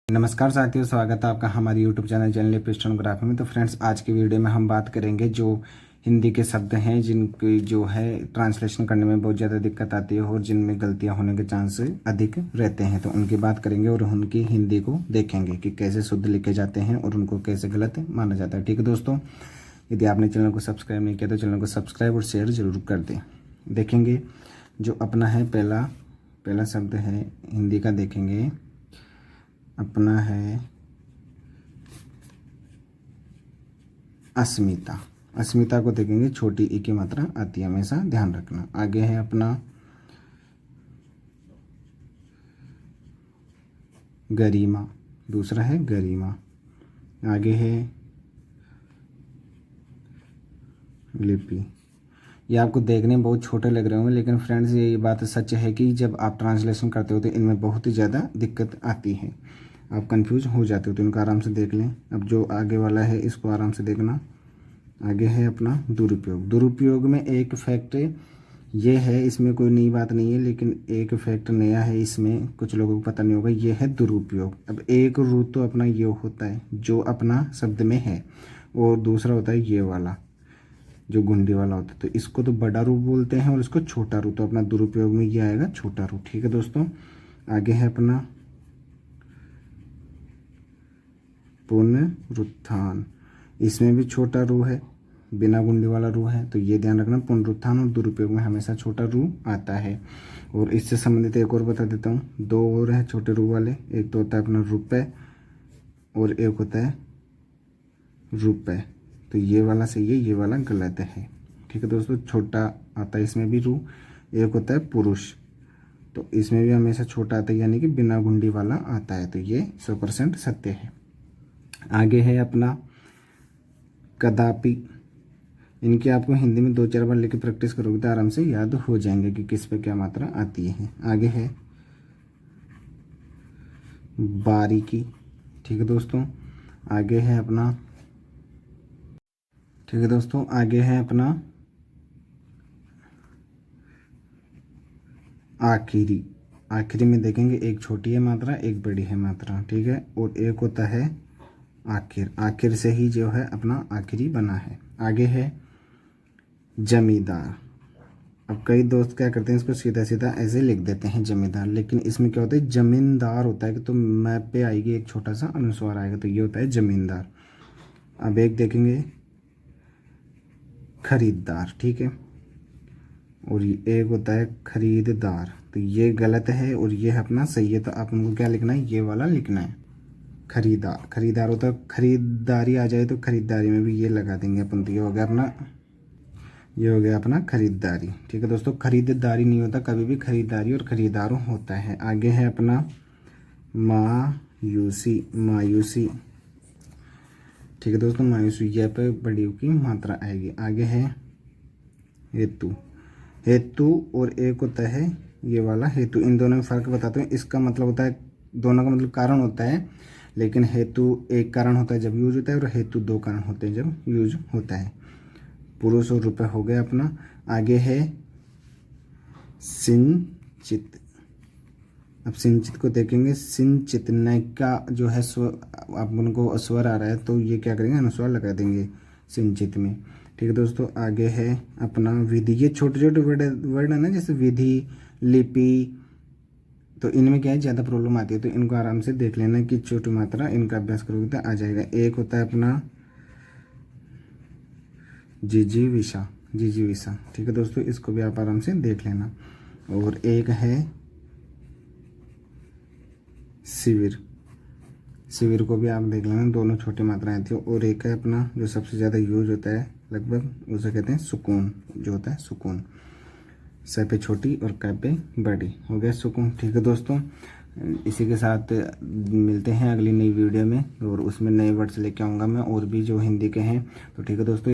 नमस्कार साथियों, स्वागत है आपका हमारे YouTube चैनल स्टेनोग्राफी में। तो फ्रेंड्स, आज की वीडियो में हम बात करेंगे जो हिंदी के शब्द हैं जिनकी जो है ट्रांसलेशन करने में बहुत ज़्यादा दिक्कत आती है और जिनमें गलतियां होने के चांस अधिक रहते हैं, तो उनकी बात करेंगे और उनकी हिंदी को देखेंगे कि कैसे शुद्ध लिखे जाते हैं और उनको कैसे गलत माना जाता है। ठीक है दोस्तों, यदि आपने चैनल को सब्सक्राइब नहीं किया तो चैनल को सब्सक्राइब और शेयर जरूर कर दें। देखेंगे जो अपना है पहला शब्द है हिंदी का, देखेंगे अपना है अस्मिता। अस्मिता को देखेंगे, छोटी ई की मात्रा आती है, हमेशा ध्यान रखना। आगे है अपना गरिमा, दूसरा है गरिमा। आगे है लिपि। ये आपको देखने में बहुत छोटे लग रहे होंगे, लेकिन फ्रेंड्स ये बात सच है कि जब आप ट्रांसलेशन करते हो तो इनमें बहुत ही ज़्यादा दिक्कत आती है, आप कंफ्यूज हो जाते हो। तो इनको आराम से देख लें। अब जो आगे वाला है इसको आराम से देखना। आगे है अपना दुरुपयोग। दुरुपयोग में एक फैक्ट ये है, इसमें कोई नई बात नहीं है, लेकिन एक फैक्ट नया है, इसमें कुछ लोगों को पता नहीं होगा। ये है दुरुपयोग। अब एक रूप तो अपना ये होता है जो अपना शब्द में है, और दूसरा होता है ये वाला जो गुंडी वाला होता है। तो इसको तो बड़ा रूप बोलते हैं और इसको छोटा रूप। तो अपना दुरुपयोग में ये आएगा छोटा रूप। ठीक है दोस्तों, आगे है अपना पुनरुत्थान। इसमें भी छोटा रू है, बिना गुंडी वाला रू है, तो ये ध्यान रखना। पुनरुत्थान और दुरुपयोग में हमेशा छोटा रू आता है। और इससे संबंधित एक और बता देता हूँ, दो और है छोटे रू वाले। एक तो होता है अपना रुपए और एक होता है रुपए। तो ये वाला सही है, ये वाला गलत है। ठीक है दोस्तों, छोटा आता है इसमें भी रू। एक होता है पुरुष, तो इसमें भी हमेशा छोटा आता है, यानी कि बिना गुंडी वाला आता है। तो ये 100% सत्य है। आगे है अपना कदापि। इनकी आपको हिंदी में 2-4 बार लेके प्रैक्टिस करोगे तो आराम से याद हो जाएंगे कि किस पे क्या मात्रा आती है। आगे है बारीकी। ठीक है दोस्तों, आगे है अपना आखिरी। आखिरी में देखेंगे एक छोटी है मात्रा, एक बड़ी है मात्रा। ठीक है, और एक होता है आखिर। आखिर से ही जो है अपना आखिरी बना है। आगे है जमींदार। अब कई दोस्त क्या करते हैं, इसको सीधा सीधा ऐसे लिख देते हैं जमींदार, लेकिन इसमें क्या होता है, जमींदार होता है कि तो मैप पे आएगी एक छोटा सा अनुस्वार आएगा, तो ये होता है जमींदार। अब एक देखेंगे खरीददार। ठीक है, और एक होता है खरीददार, तो ये गलत है और ये अपना सही है। तो आप उनको क्या लिखना है, ये वाला लिखना है खरीदार। खरीदार होता है, खरीदारी आ जाए तो खरीदारी में भी ये लगा देंगे अपन। तो ये हो गया अपना खरीदारी। ठीक है दोस्तों, खरीददारी नहीं होता कभी भी, खरीदारी और खरीदार होता है। आगे है अपना मायूसी। ठीक है दोस्तों, मायूसी, यह पे बड़ी की मात्रा आएगी। आगे है हेतु और एक होता है ये वाला हेतु। इन दोनों में फ़र्क बताते हैं। इसका मतलब होता है, दोनों का मतलब कारण होता है, लेकिन हेतु एक कारण होता है जब यूज होता है और हेतु 2 कारण होते हैं जब यूज होता है। पुरुष और रुपए हो गया अपना। आगे है सिंचित। अब सिंचित को देखेंगे, सिंचित न का जो है आप उनको स्वर आ रहा है, तो ये क्या करेंगे, अनुस्वार लगा देंगे सिंचित में। ठीक है दोस्तों, आगे है अपना विधि। ये छोटे छोटे वर्ड है ना, जैसे विधि, लिपि, तो इनमें क्या है, ज़्यादा प्रॉब्लम आती है। तो इनको आराम से देख लेना कि छोटी मात्रा, इनका अभ्यास करोगे तो आ जाएगा। एक होता है अपना जिजीविषा। ठीक है दोस्तों, इसको भी आप आराम से देख लेना। और एक है शिविर को भी आप देख लेना, दोनों छोटी मात्राएं थी। और एक है अपना जो सबसे ज़्यादा यूज होता है लगभग, उसे कहते हैं सुकून, जो होता है सुकून। स पे छोटी और क पे बड़ी, हो गया सुकून। ठीक है दोस्तों, इसी के साथ मिलते हैं अगली नई वीडियो में, और उसमें नए वर्ड्स लेके आऊँगा मैं और भी जो हिंदी के हैं। तो ठीक है दोस्तों।